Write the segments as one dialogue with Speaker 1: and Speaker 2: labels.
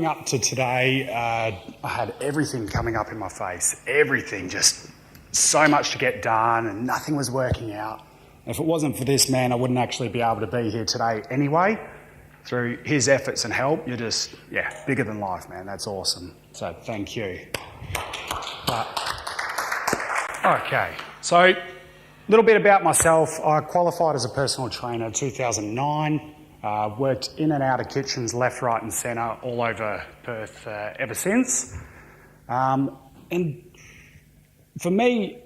Speaker 1: Up to today, I had everything coming up in my face. Everything, just so much to get done and nothing was working out. If it wasn't for this man, I wouldn't actually be able to be here today anyway. Through his efforts and help, you're just, bigger than life, man. That's awesome. So thank you. Okay, so a little bit about myself. I qualified as a personal trainer in 2009. Worked in and out of kitchens, left, right and centre, all over Perth ever since. And for me,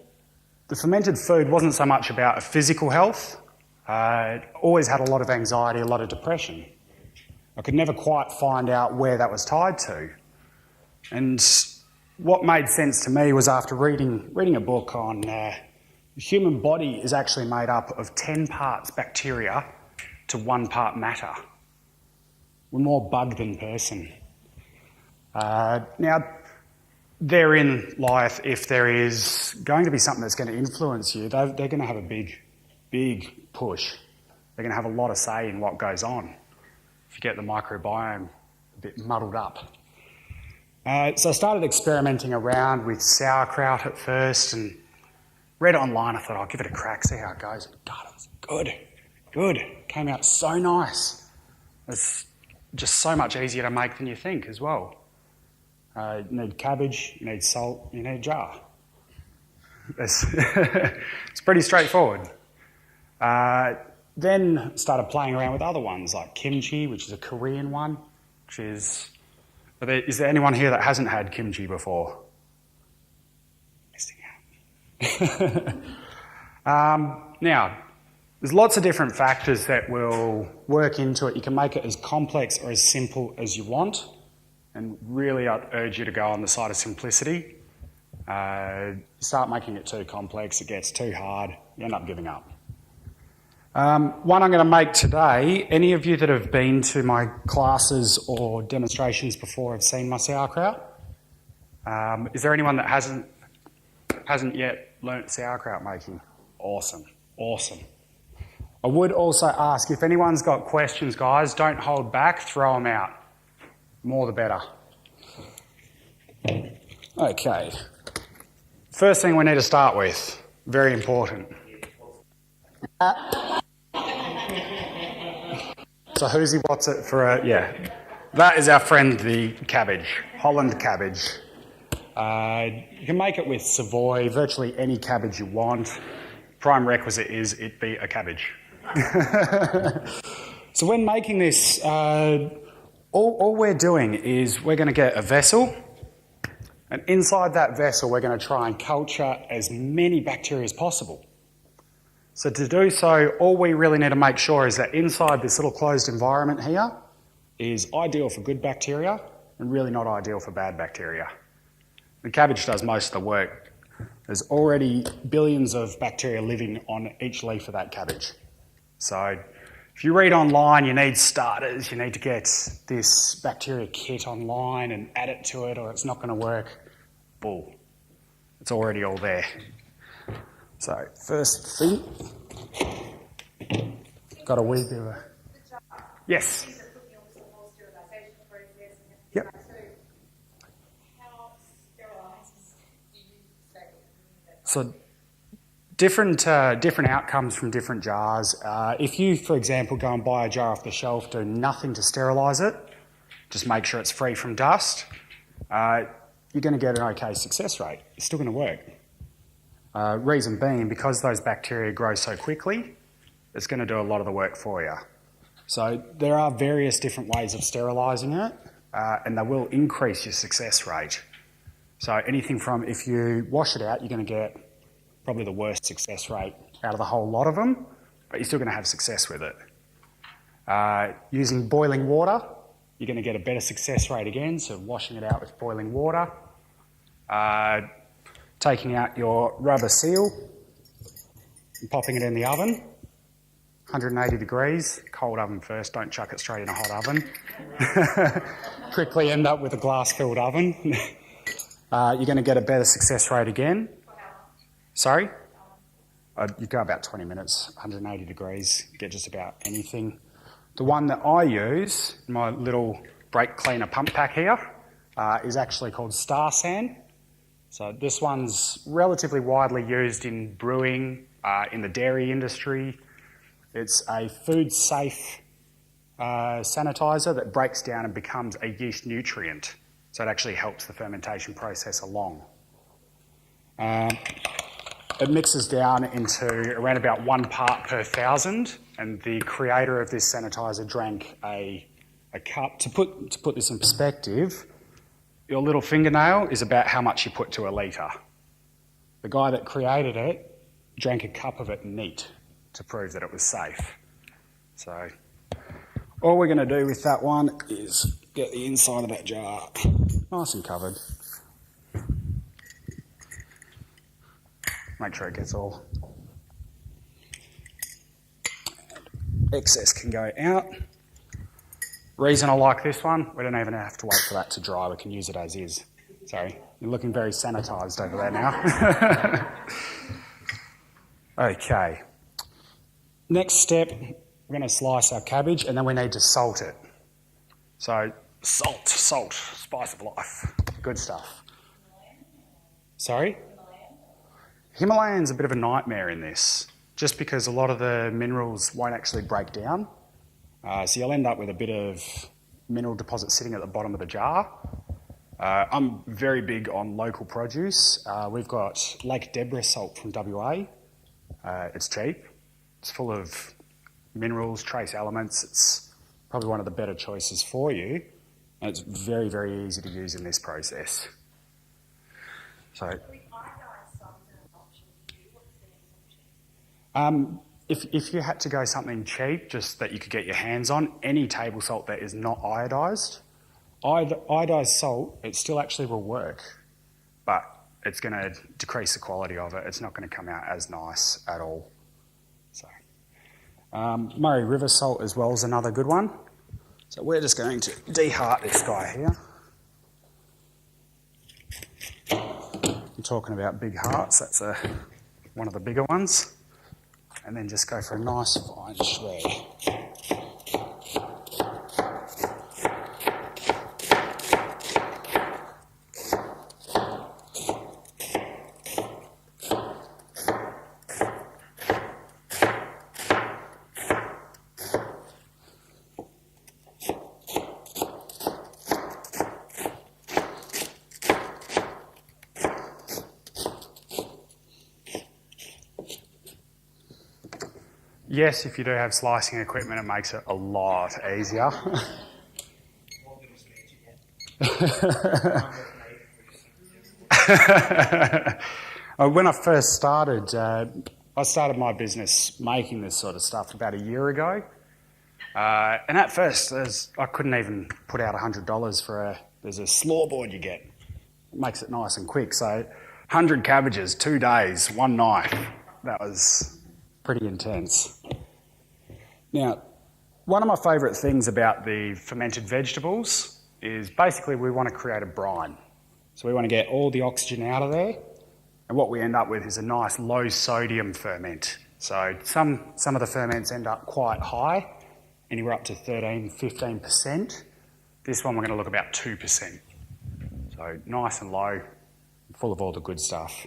Speaker 1: the fermented food wasn't so much about physical health. I always had a lot of anxiety, a lot of depression. I could never quite find out where that was tied to. And what made sense to me was after reading a book on the human body is actually made up of 10 parts bacteria to 1 part matter. We're more bug than person. Now, therein lieth, if there is going to be something that's going to influence you, they're going to have a big push. They're going to have a lot of say in what goes on. If you get the microbiome a bit muddled up. So I started experimenting around with sauerkraut at first and read it online. I thought, I'll give it a crack, see how it goes. God, it was good. Came out so nice. It's just so much easier to make than you think as well. You need cabbage, you need salt, you need a jar. It's pretty straightforward. Then started playing around with other ones like kimchi, which is a Korean one, is there anyone here that hasn't had kimchi before? Missing out. Now, there's lots of different factors that will work into it. You can make it as complex or as simple as you want, and really I'd urge you to go on the side of simplicity. Start making it too complex, it gets too hard, you end up giving up. One I'm going to make today, any of you that have been to my classes or demonstrations before have seen my sauerkraut? Is there anyone that hasn't yet learnt sauerkraut making? Awesome. I would also ask, if anyone's got questions, guys, don't hold back, throw them out. More the better. Okay. First thing we need to start with, very important. So who's he, what's it for that is our friend the cabbage, Holland cabbage. You can make it with Savoy, virtually any cabbage you want. Prime requisite is it be a cabbage. So when making this, all we're doing is we're going to get a vessel, and inside that vessel we're going to try and culture as many bacteria as possible. So to do so, all we really need to make sure is that inside this little closed environment here is ideal for good bacteria and really not ideal for bad bacteria. The cabbage does most of the work. There's already billions of bacteria living on each leaf of that cabbage. So if you read online, you need starters, you need to get this bacteria kit online and add it to it or it's not going to work. Bull. It's already all there. So first thing, got a wee bit of a... Yes? Yep. So different outcomes from different jars. If you, for example, go and buy a jar off the shelf, do nothing to sterilise it, just make sure it's free from dust, you're going to get an okay success rate. It's still going to work. Reason being, because those bacteria grow so quickly, it's going to do a lot of the work for you. So there are various different ways of sterilising it, and they will increase your success rate. So anything from, if you wash it out, you're going to get probably the worst success rate out of the whole lot of them, but you're still going to have success with it. Using boiling water, you're going to get a better success rate again, so washing it out with boiling water. Taking out your rubber seal and popping it in the oven, 180 degrees, cold oven first, don't chuck it straight in a hot oven. Quickly end up with a glass-filled oven. You're going to get a better success rate again. Sorry? You go about 20 minutes, 180 degrees, get just about anything. The one that I use, my little brake cleaner pump pack here is actually called Star San. So this one's relatively widely used in brewing, in the dairy industry. It's a food-safe sanitizer that breaks down and becomes a yeast nutrient. So it actually helps the fermentation process along. It mixes down into around about 1 part per 1,000, and the creator of this sanitizer drank a cup. To put this in perspective, your little fingernail is about how much you put to a litre. The guy that created it drank a cup of it neat to prove that it was safe. So all we're going to do with that one is get the inside of that jar nice and covered. Make sure it gets all. Excess can go out. Reason I like this one, we don't even have to wait for that to dry, we can use it as is. Sorry, you're looking very sanitised over there now. Okay. Next step, we're going to slice our cabbage and then we need to salt it. So salt, spice of life, good stuff. Sorry? Himalayan's a bit of a nightmare in this, just because a lot of the minerals won't actually break down. So you'll end up with a bit of mineral deposit sitting at the bottom of the jar. I'm very big on local produce. We've got Lake Deborah salt from WA. It's cheap. It's full of minerals, trace elements. It's probably one of the better choices for you. And it's very, very easy to use in this process. So, if you had to go something cheap, just that you could get your hands on, any table salt that is not iodised, iodised salt, it still actually will work, but it's going to decrease the quality of it. It's not going to come out as nice at all. So, Murray River salt as well is another good one. So we're just going to deheart this guy here. I'm talking about big hearts, that's one of the bigger ones. And then just go for a nice fine shred. Yes, if you do have slicing equipment, it makes it a lot easier. When I first started, I started my business making this sort of stuff about a year ago. And at first, I couldn't even put out $100 for there's a slaw board you get. It makes it nice and quick. So 100 cabbages, 2 days, 1 knife. That was pretty intense. Now, one of my favourite things about the fermented vegetables is basically we want to create a brine. So we want to get all the oxygen out of there, and what we end up with is a nice low sodium ferment. So some of the ferments end up quite high, anywhere up to 13-15%. This one we're going to look about 2%. So nice and low, full of all the good stuff.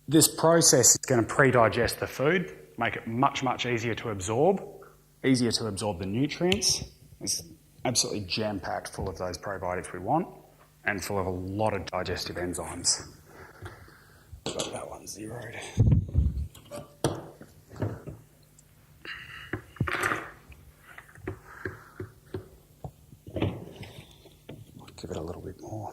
Speaker 1: This process is going to pre-digest the food, make it much, much easier to absorb the nutrients. It's absolutely jam-packed full of those probiotics we want and full of a lot of digestive enzymes. Got that one zeroed. Give it a little bit more.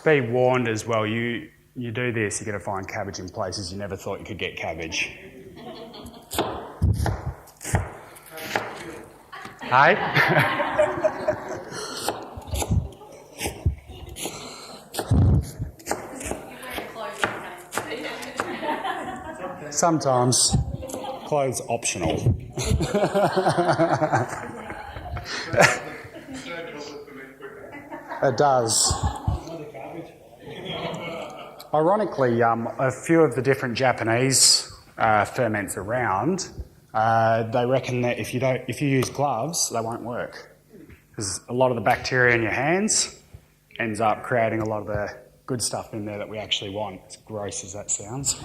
Speaker 1: Be warned as well, you do this, you're going to find cabbage in places you never thought you could get cabbage. Hey? Sometimes. Clothes optional. It does. Ironically, a few of the different Japanese ferments around, they reckon that if you use gloves, they won't work, because a lot of the bacteria in your hands ends up creating a lot of the good stuff in there that we actually want. As gross as that sounds.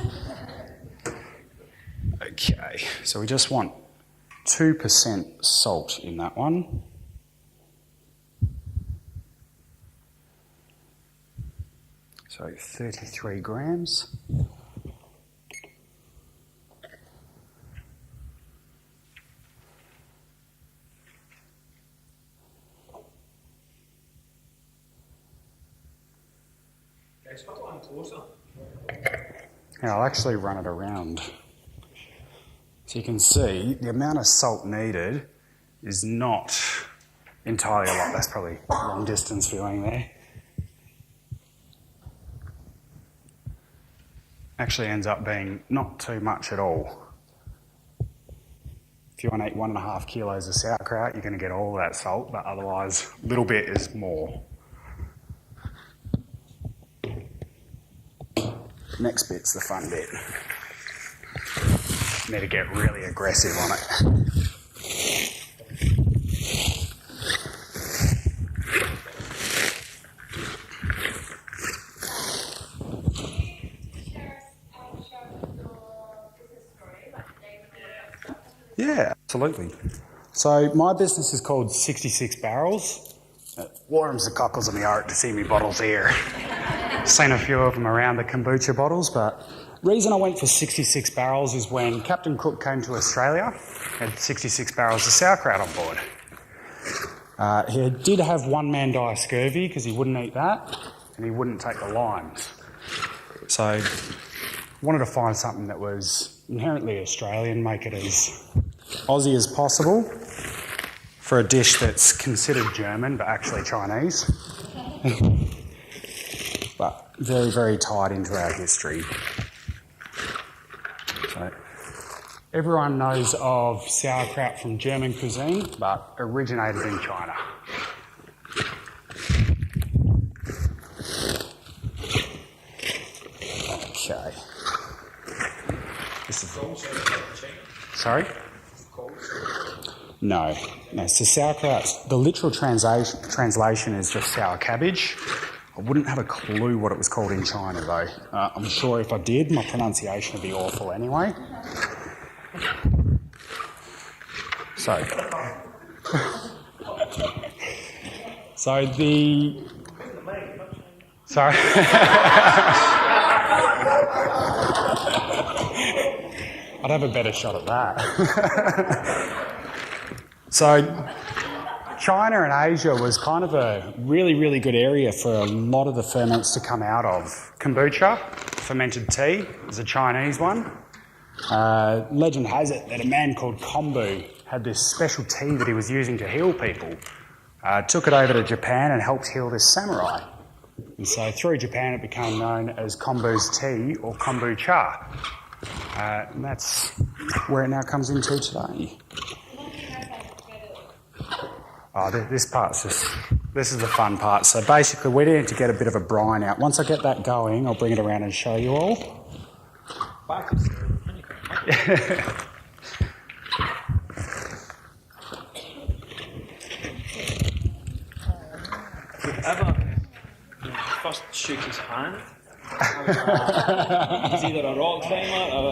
Speaker 1: Okay, so we just want 2% salt in that one. So 33 grams. And I'll actually run it around. So you can see the amount of salt needed is not entirely a lot. That's probably long distance viewing there. Actually ends up being not too much at all. If you want to eat 1.5 kilos of sauerkraut, you're going to get all that salt, but otherwise a little bit is more. Next bit's the fun bit. Need to get really aggressive on it. Yeah, absolutely. So my business is called 66 Barrels. It warms the cockles of my heart to see me bottles here. Seen a few of them around, the kombucha bottles, but the reason I went for 66 barrels is when Captain Cook came to Australia, had 66 barrels of sauerkraut on board. He did have one man die of scurvy because he wouldn't eat that and he wouldn't take the limes. So I wanted to find something that was inherently Australian, make it as Aussie as possible for a dish that's considered German but actually Chinese. But very, very tied into our history. So everyone knows of sauerkraut from German cuisine, but originated in China. Okay. This is... Sorry? No. So sauerkraut, the literal translation is just sour cabbage. I wouldn't have a clue what it was called in China though. I'm sure if I did, my pronunciation would be awful anyway. So the... Sorry? I'd have a better shot at that. So China and Asia was kind of a really, really good area for a lot of the ferments to come out of. Kombucha, fermented tea, is a Chinese one. Legend has it that a man called Kombu had this special tea that he was using to heal people. Took it over to Japan and helped heal this samurai. And so through Japan it became known as Kombu's tea or kombucha. And that's where it now comes into today. Oh, this is the fun part. So basically we need to get a bit of a brine out. Once I get that going, I'll bring it around and show you all.
Speaker 2: First shook his hand. He's either a rock climber or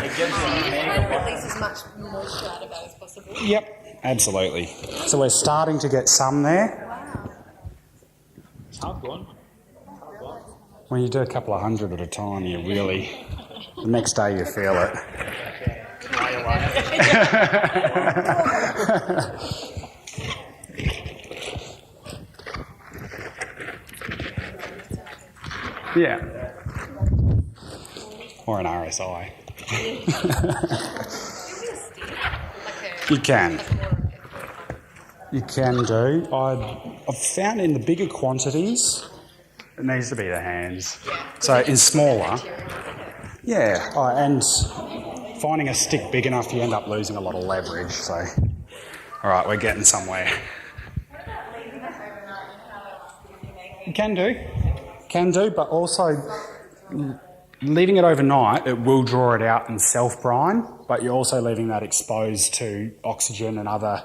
Speaker 2: it gives you
Speaker 3: at least as much moisture out of it as possible.
Speaker 1: Yep, absolutely. So we're starting to get some there.
Speaker 3: Wow.
Speaker 2: It's hard going.
Speaker 1: When you do a couple of hundred at a time, you really, the next day you feel it. Yeah. Or an RSI. You can. You can do. I've found in the bigger quantities, it needs to be the hands. So in smaller, Yeah, oh, and finding a stick big enough, you end up losing a lot of leverage. So, all right, we're getting somewhere. Can do, but also leaving it overnight, it will draw it out and self-brine, but you're also leaving that exposed to oxygen and other.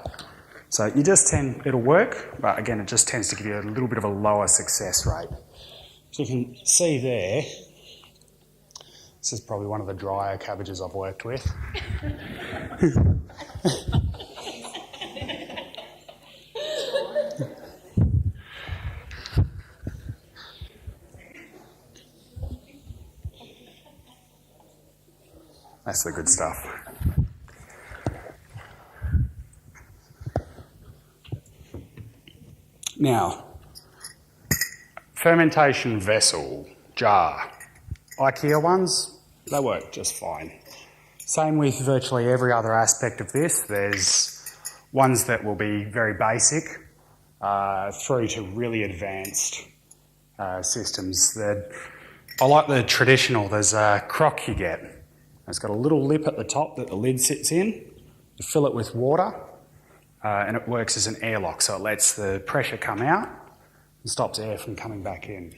Speaker 1: So it'll work, but again, it just tends to give you a little bit of a lower success rate. So you can see there, this is probably one of the drier cabbages I've worked with. That's the good stuff. Now, fermentation vessel, jar. IKEA ones, they work just fine. Same with virtually every other aspect of this. There's ones that will be very basic through to really advanced systems. I like the traditional, there's a crock you get. It's got a little lip at the top that the lid sits in. You fill it with water and it works as an airlock, so it lets the pressure come out and stops air from coming back in.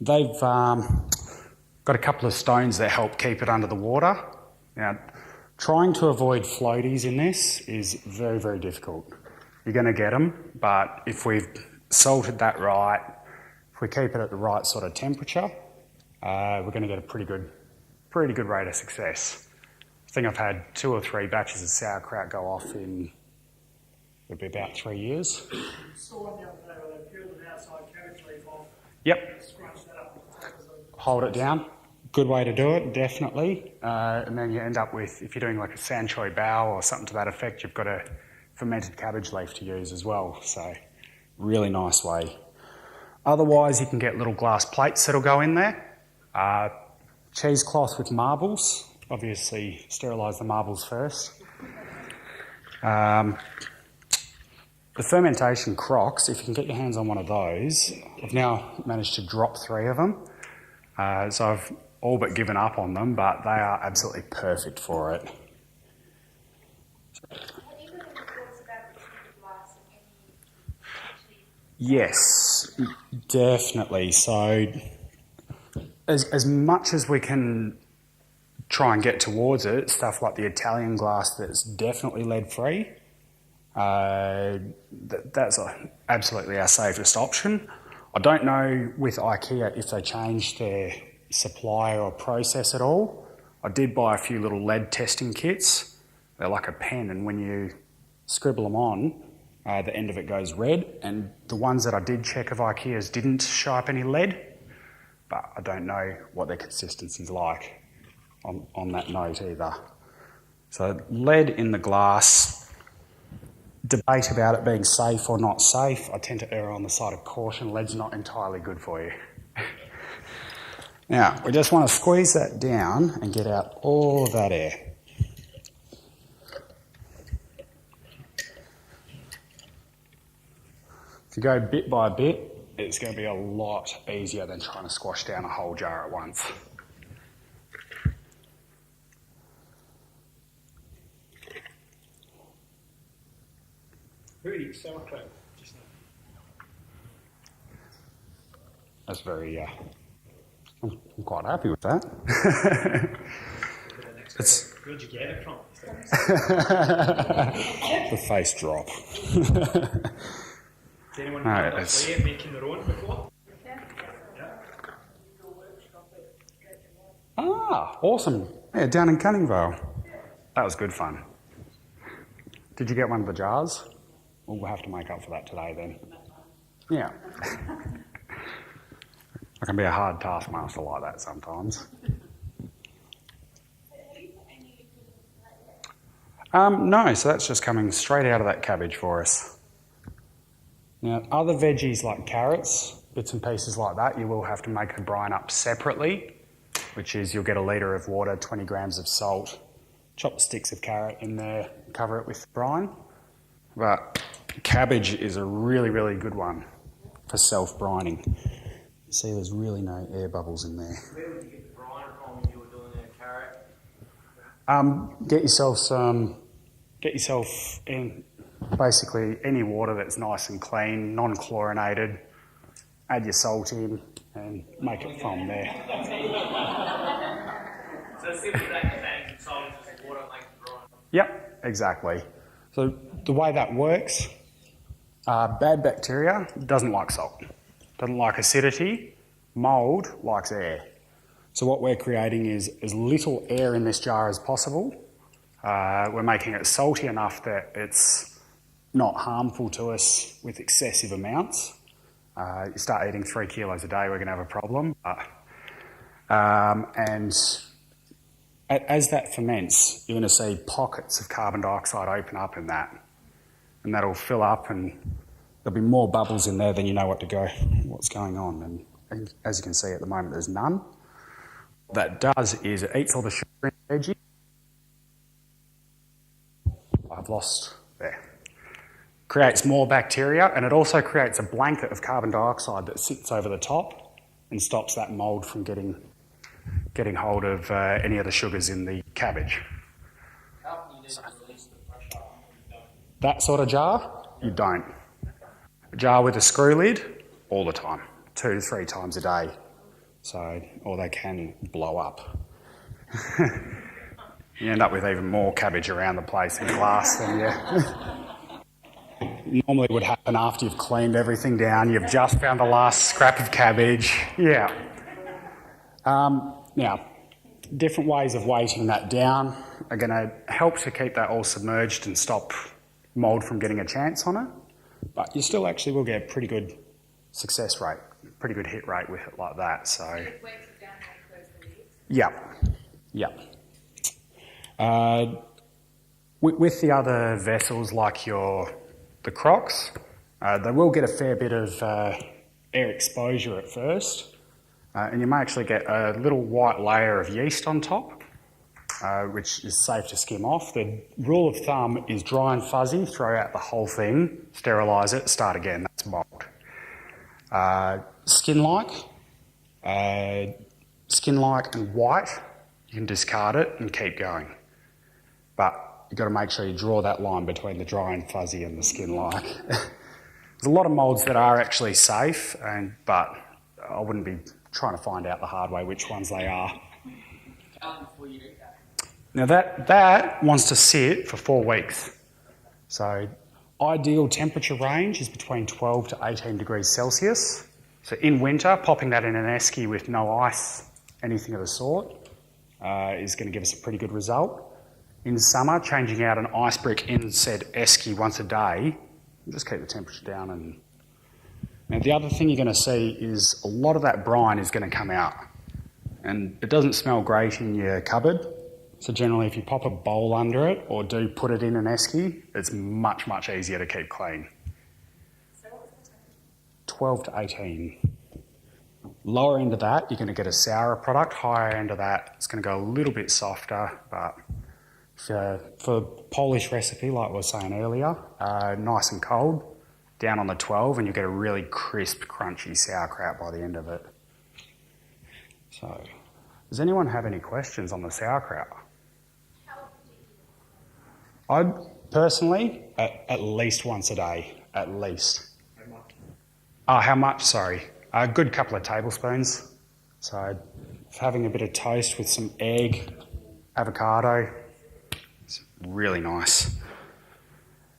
Speaker 1: They've got a couple of stones that help keep it under the water. Now, trying to avoid floaties in this is very, very difficult. You're going to get them, but if we've salted that right, if we keep it at the right sort of temperature, we're going to get a pretty good rate of success. I think I've had 2 or 3 batches of sauerkraut go off in, it'll be about 3 years.
Speaker 4: Saw the other day where they peeled an outside cabbage leaf off.
Speaker 1: Yep.
Speaker 4: Scrunch that up.
Speaker 1: Hold it down. Good way to do it, definitely. And then you end up with, if you're doing like a sanchoy bao or something to that effect, you've got a fermented cabbage leaf to use as well. So, really nice way. Otherwise, you can get little glass plates that'll go in there. Cheesecloth with marbles. Obviously, sterilise the marbles first. The fermentation crocks, if you can get your hands on one of those, I've now managed to drop 3 of them. So I've all but given up on them, but they are absolutely perfect for it. Yes, definitely. So as much as we can try and get towards it, stuff like the Italian glass that's definitely lead-free, that's absolutely our safest option. I don't know with IKEA if they changed their supply or process at all. I did buy a few little lead testing kits. They're like a pen, and when you scribble them on, the end of it goes red, and the ones that I did check of IKEA's didn't show up any lead, but I don't know what their consistency's like on that note either. So lead in the glass, debate about it being safe or not safe. I tend to err on the side of caution. Lead's not entirely good for you. Now, we just want to squeeze that down and get out all of that air. If you go bit by bit, it's going to be a lot easier than trying to squash down a whole jar at once.
Speaker 4: Really, sauerkraut. Just
Speaker 1: That's very, I'm quite happy with that.
Speaker 4: Where'd you get it from?
Speaker 1: The face drop.
Speaker 4: Has anyone
Speaker 1: No,
Speaker 4: had a
Speaker 1: it's-
Speaker 4: play at making their own before?
Speaker 1: Ah, awesome. Yeah, down in Cunningvale. That was good fun. Did you get one of the jars? Well, we'll have to make up for that today then. Yeah. I can be a hard taskmaster like that sometimes. No, so that's just coming straight out of that cabbage for us. Now, other veggies like carrots, bits and pieces like that, you will have to make the brine up separately, which is you'll get a litre of water, 20 grams of salt, chop the sticks of carrot in there, cover it with brine. But cabbage is a really, really good one for self-brining. See, there's really no air bubbles in there.
Speaker 4: Where would you get the brine from? You would
Speaker 1: Get yourself in basically any water that's nice and clean, non-chlorinated. Add your salt in and make it from there.
Speaker 2: So simple that salt just water like dry.
Speaker 1: Yep, exactly. So the way that works, bad bacteria doesn't like salt, doesn't like acidity. Mould likes air. So what we're creating is as little air in this jar as possible. We're making it salty enough that it's not harmful to us with excessive amounts. You start eating 3 kilos a day, we're going to have a problem. And as that ferments, you're going to see pockets of carbon dioxide open up in that. And that'll fill up and there'll be more bubbles in there than you know what's going on. And as you can see at the moment, there's none. What that does is it eats all the sugar in the veggie. I've lost there. Creates more bacteria, and it also creates a blanket of carbon dioxide that sits over the top and stops that mould from getting hold of any of the sugars in the cabbage.
Speaker 2: How often you need to release the pressure when you don't?
Speaker 1: That sort of jar, you don't. A jar with a screw lid, all the time, 2 to 3 times a day. So, or they can blow up. You end up with even more cabbage around the place in glass than normally would happen after you've cleaned everything down, you've just found the last scrap of cabbage. Yeah. Now, different ways of weighting that down are going to help to keep that all submerged and stop mould from getting a chance on it. But you still actually will get a pretty good success rate, pretty good hit rate with it like that. So,
Speaker 3: It weighs it down when you close the lid.
Speaker 1: yeah. With the other vessels like the crocks, they will get a fair bit of air exposure at first, and you may actually get a little white layer of yeast on top, which is safe to skim off. The rule of thumb is dry and fuzzy, throw out the whole thing, sterilise it, start again, that's mould. Skin-like and white, you can discard it and keep going. But you've got to make sure you draw that line between the dry and fuzzy and the skin-like. There's a lot of moulds that are actually safe, but I wouldn't be trying to find out the hard way which ones they are.
Speaker 2: How long before you eat that?
Speaker 1: Now that wants to sit for 4 weeks. So ideal temperature range is between 12 to 18 degrees Celsius. So in winter, popping that in an esky with no ice, anything of the sort, is going to give us a pretty good result. In summer, changing out an ice brick in said esky once a day, just keep the temperature down. And now the other thing you're going to see is a lot of that brine is going to come out. And it doesn't smell great in your cupboard. So generally if you pop a bowl under it or do put it in an esky, it's much, much easier to keep clean.
Speaker 3: So what was the temperature?
Speaker 1: 12 to 18. Lower end of that, you're going to get a sourer product. Higher end of that, it's going to go a little bit softer, but for Polish recipe, like I was saying earlier, nice and cold, down on the 12, and you'll get a really crisp, crunchy sauerkraut by the end of it. So, does anyone have any questions on the sauerkraut? I'd personally, at least once a day, at least. How much? Sorry. A good couple of tablespoons. So, having a bit of toast with some egg, avocado, it's really nice.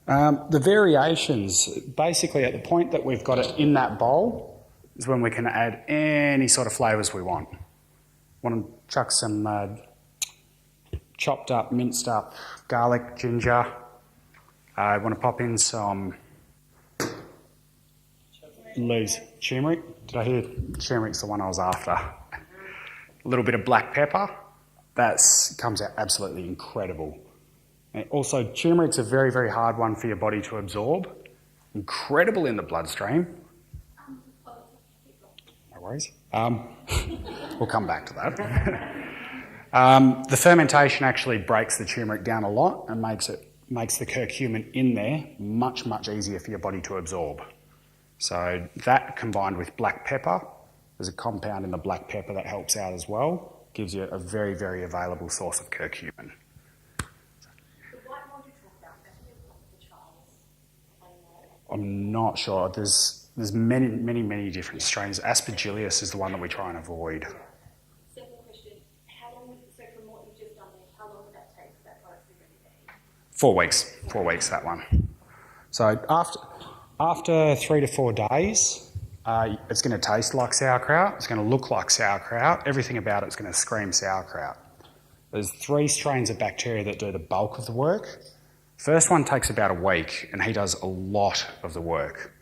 Speaker 1: The variations, basically at the point that we've got it in that bowl, is when we can add any sort of flavours we want. Want to chuck some chopped up, minced up garlic, ginger. I want to pop in some loose turmeric. Did I hear turmeric's the one I was after? A little bit of black pepper. That comes out absolutely incredible. And also, turmeric's a very, very hard one for your body to absorb. Incredible in the bloodstream. No worries. We'll come back to that. The fermentation actually breaks the turmeric down a lot and makes the curcumin in there much, much easier for your body to absorb. So that combined with black pepper, there's a compound in the black pepper that helps out as well, gives you a very, very available source of curcumin. I'm not sure. There's many different strains. Aspergillus is the one that we try and avoid.
Speaker 3: Second question, how long, so from what you've just done there, how long would that take for that product to be ready?
Speaker 1: 4 weeks. 4 weeks, that one. So after 3 to 4 days, it's going to taste like sauerkraut. It's going to look like sauerkraut. Everything about it's going to scream sauerkraut. There's 3 strains of bacteria that do the bulk of the work. First one takes about a week, and he does a lot of the work.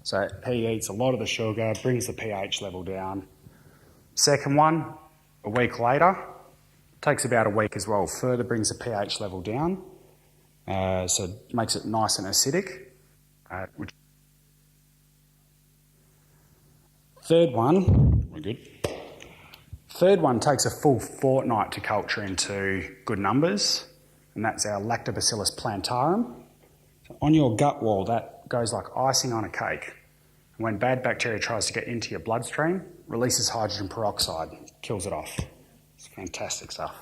Speaker 1: So he eats a lot of the sugar, brings the pH level down. Second one, a week later, takes about a week as well, further brings the pH level down, so it makes it nice and acidic. Third one, we're good. Third one takes a full fortnight to culture into good numbers, and that's our Lactobacillus plantarum. So on your gut wall, that goes like icing on a cake. When bad bacteria tries to get into your bloodstream, releases hydrogen peroxide, kills it off. It's fantastic stuff.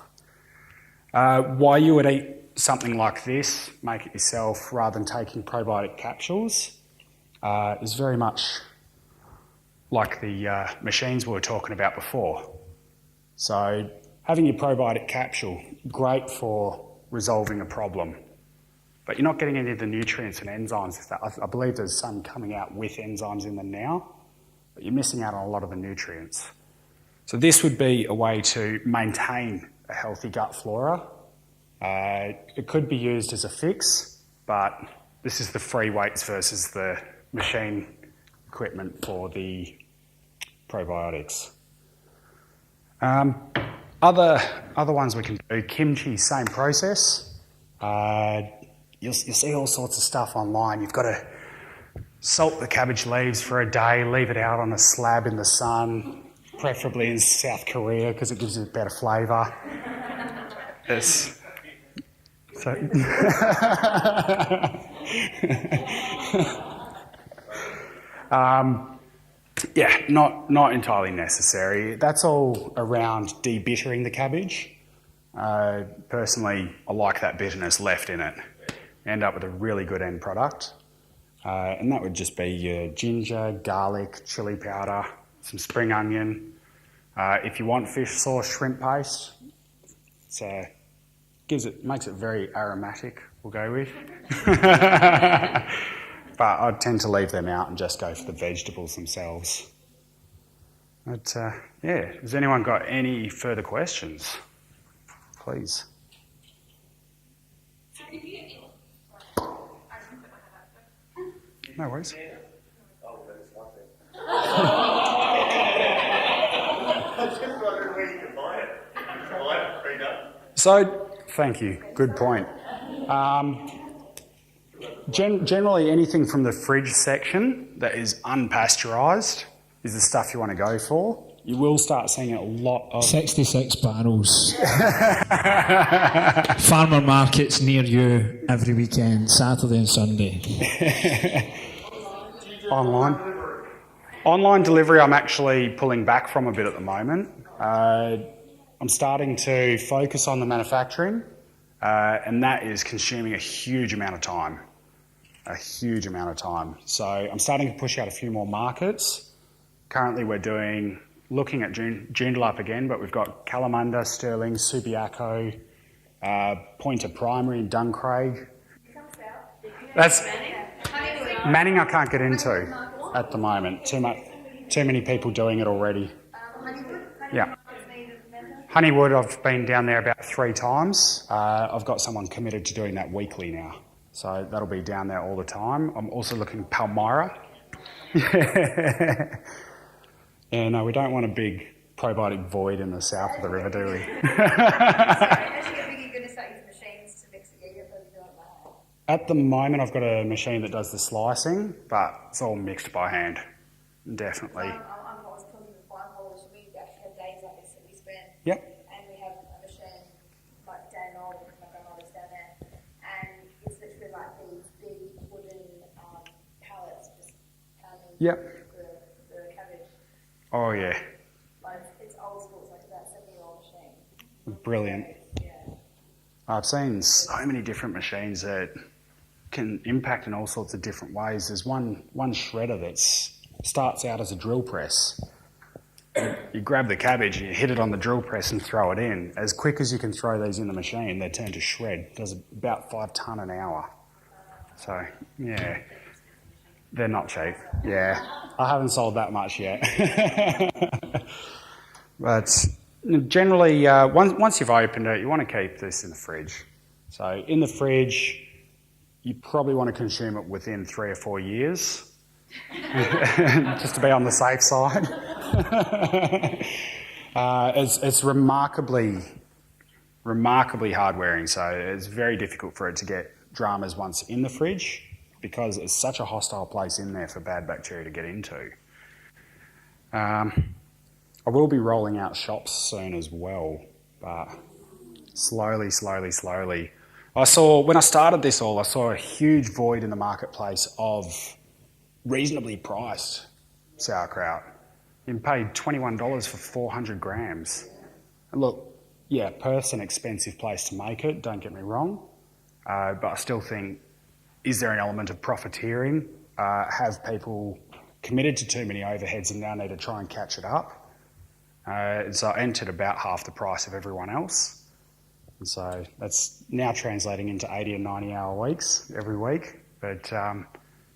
Speaker 1: Why you would eat something like this, make it yourself, rather than taking probiotic capsules, is very much like the machines we were talking about before. So having your probiotic capsule, great for resolving a problem, but you're not getting any of the nutrients and enzymes. I believe there's some coming out with enzymes in them now, but you're missing out on a lot of the nutrients. So this would be a way to maintain a healthy gut flora. It could be used as a fix, but this is the free weights versus the machine equipment for the probiotics. Other ones we can do, kimchi, same process. You'll see all sorts of stuff online. You've got to salt the cabbage leaves for a day, leave it out on a slab in the sun, preferably in South Korea because it gives it a better flavour. Yeah, not entirely necessary. That's all around debittering the cabbage. Personally, I like that bitterness left in it. End up with a really good end product. And that would just be your ginger, garlic, chili powder, some spring onion. If you want fish sauce, shrimp paste, makes it very aromatic, we'll go with. But I tend to leave them out and just go for the vegetables themselves. But yeah, has anyone got any further questions? Please. No worries. So, thank you. Good point. Generally, anything from the fridge section that is unpasteurised is the stuff you want to go for. You will start seeing a lot of...
Speaker 5: 66 barrels. Farmer markets near you every weekend, Saturday and Sunday.
Speaker 1: Online delivery I'm actually pulling back from a bit at the moment. I'm starting to focus on the manufacturing, and that is consuming a huge amount of time. So I'm starting to push out a few more markets. Currently we're looking at Joondalup again, but we've got Kalamunda, Stirling, Subiaco, Pointer Primary and Duncraig. That's Manning I can't get into at the moment. Too many people doing it already. Yeah. Honeywood, I've been down there about 3 times. I've got someone committed to doing that weekly now. So that'll be down there all the time. I'm also looking at Palmyra. Yeah, no, we don't want a big probiotic void in the south of the river, do we? At the moment, I've got a machine that does the slicing, but it's all mixed by hand, definitely.
Speaker 3: I'm always talking with fine haulers. We actually have days like this that we spend.
Speaker 1: Yep.
Speaker 3: And we have a machine like Dan Knoll, because my grandmother's down there, and it's literally like these big wooden pallets just pounding the cabbage.
Speaker 1: Oh yeah.
Speaker 3: Like it's old school. It's like about 70-year-old machine.
Speaker 1: Brilliant.
Speaker 3: Yeah.
Speaker 1: I've seen so many different machines that can impact in all sorts of different ways. There's one shredder that starts out as a drill press. You grab the cabbage and you hit it on the drill press and throw it in. As quick as you can throw these in the machine, they turn to shred. It does about 5 tonne an hour. So, yeah, they're not cheap. Yeah, I haven't sold that much yet. But generally, once you've opened it, you want to keep this in the fridge. So in the fridge, you probably want to consume it within 3 or 4 years, just to be on the safe side. It's remarkably hard wearing, so it's very difficult for it to get dramas once in the fridge because it's such a hostile place in there for bad bacteria to get into. I will be rolling out shops soon as well, but slowly. When I started this all, I saw a huge void in the marketplace of reasonably priced sauerkraut. You paid $21 for 400 grams. And look, yeah, Perth's an expensive place to make it, don't get me wrong, but I still think, is there an element of profiteering? Have people committed to too many overheads and now need to try and catch it up? So I entered about half the price of everyone else. And so that's now translating into 80 and 90 hour weeks every week, but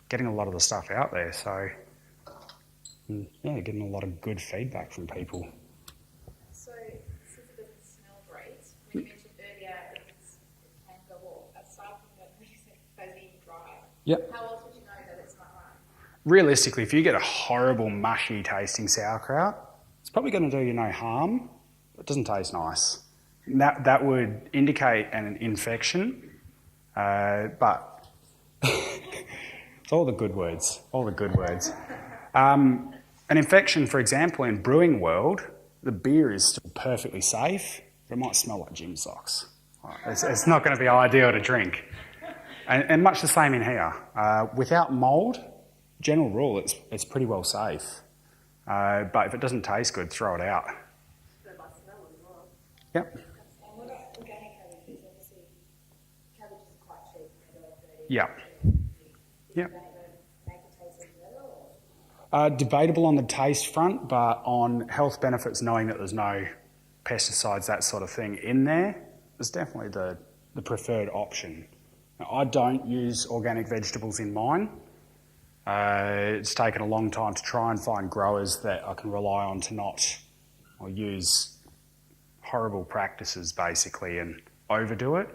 Speaker 1: getting a lot of the stuff out there. So yeah, getting a lot of good feedback from people.
Speaker 3: So since it doesn't smell great, when you mentioned earlier it can go off, aside from the fuzzy dry,
Speaker 1: Yep.
Speaker 3: how else would you know that it's not right?
Speaker 1: Realistically, if you get a horrible, mushy tasting sauerkraut, it's probably going to do you no harm. It doesn't taste nice. That would indicate an infection, but it's all the good words, An infection, for example, in brewing world, the beer is still perfectly safe, but it might smell like gym socks. It's not going to be ideal to drink. And much the same in here. Without mould, general rule, it's pretty well safe. But if it doesn't taste good, throw it out. Yep.
Speaker 3: And what about organic cabbages? Obviously, cabbage is quite cheap.
Speaker 1: Yep. Yep.
Speaker 3: Make it taste any better, or?
Speaker 1: Debatable on the taste front, but on health benefits, knowing that there's no pesticides, that sort of thing in there, is definitely the preferred option. Now, I don't use organic vegetables in mine. It's taken a long time to try and find growers that I can rely on to not or use horrible practices basically and overdo it.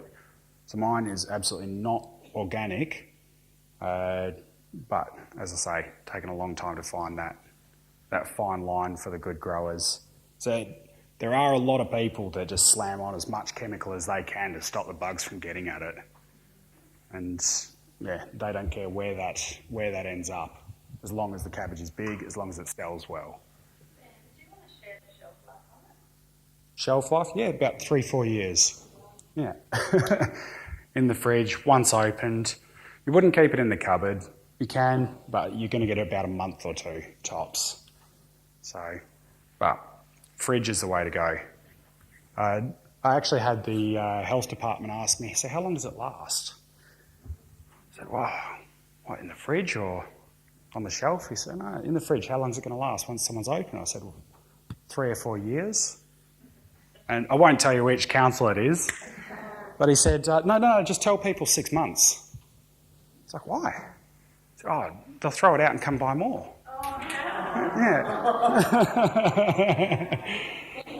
Speaker 1: So mine is absolutely not organic, but as I say, taken a long time to find that fine line for the good growers. So there are a lot of people that just slam on as much chemical as they can to stop the bugs from getting at it. And yeah, they don't care where that ends up, as long as the cabbage is big, as long as it sells well.
Speaker 3: Ben, do you want to share the shelf life on it?
Speaker 1: Shelf life? Yeah, about 3-4 years. Yeah. In the fridge, once opened. You wouldn't keep it in the cupboard. You can, but you're going to get about a month or 2 tops. So, but fridge is the way to go. I actually had the health department ask me, so how long does it last? I said, wow, what, in the fridge or on the shelf? He said, no, in the fridge. How long is it going to last once someone's open? I said, well, 3 or 4 years. And I won't tell you which council it is, but he said, no, just tell people 6 months. It's like, why? I said, oh, they'll throw it out and come buy more.
Speaker 3: Oh, no.
Speaker 1: Yeah.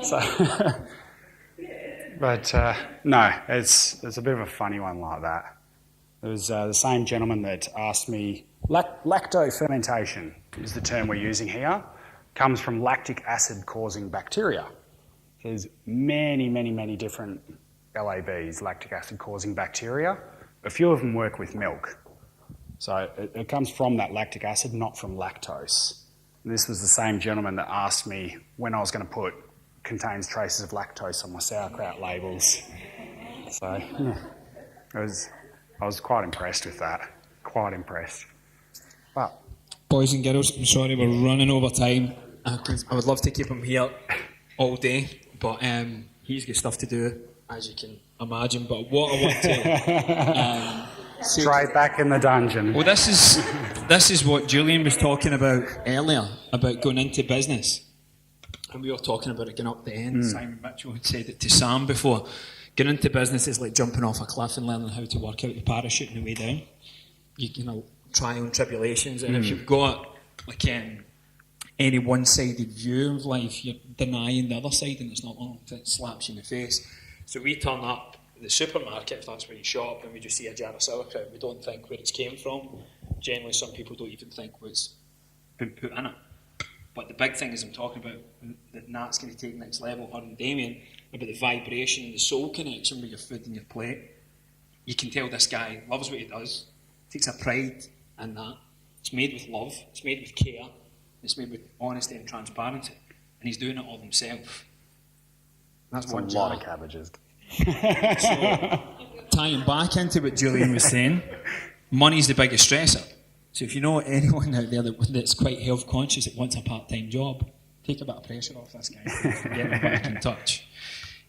Speaker 1: So, but no, it's a bit of a funny one like that. It was the same gentleman that asked me, lacto fermentation is the term we're using here, comes from lactic acid causing bacteria. There's many different LABs, lactic acid causing bacteria. A few of them work with milk. So it comes from that lactic acid, not from lactose. And this was the same gentleman that asked me when I was going to put contains traces of lactose on my sauerkraut labels. So yeah, I was quite impressed with that. Quite impressed. But
Speaker 5: Boys and girls, I'm sorry we're running over time. I would love to keep him here all day, but he's got stuff to do, as you can imagine. But what I want to
Speaker 1: Straight back in the dungeon.
Speaker 5: Well, this is what Julian was talking about earlier, about going into business. And we were talking about it going up the end. Simon Mitchell had said it to Sam before. Getting into business is like jumping off a cliff and learning how to work out the parachute on the way down. You know, trial and tribulations. And if you've got like any one-sided view of life, you're denying the other side, and it's not long until it slaps you in the face. So we turn up at the supermarket, if that's where you shop, and we just see a jar of sauerkraut. We don't think where it's came from. Generally, some people don't even think what's been put in it. But the big thing is I'm talking about that Nat's going to take next level, her and Damien, about the vibration and the soul connection with your food and your plate. You can tell this guy loves what he does, takes a pride in that. It's made with love, it's made with care, it's made with honesty and transparency, and he's doing it all himself. That's
Speaker 1: a lot of cabbages.
Speaker 5: So, tying back into what Julian was saying, money's the biggest stressor. So if you know anyone out there that's quite health conscious that wants a part-time job, take a bit of pressure off this guy and get him back in touch.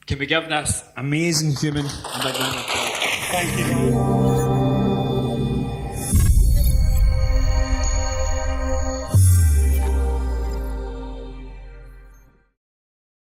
Speaker 5: Can we give this amazing human a big round of applause?
Speaker 1: Thank you.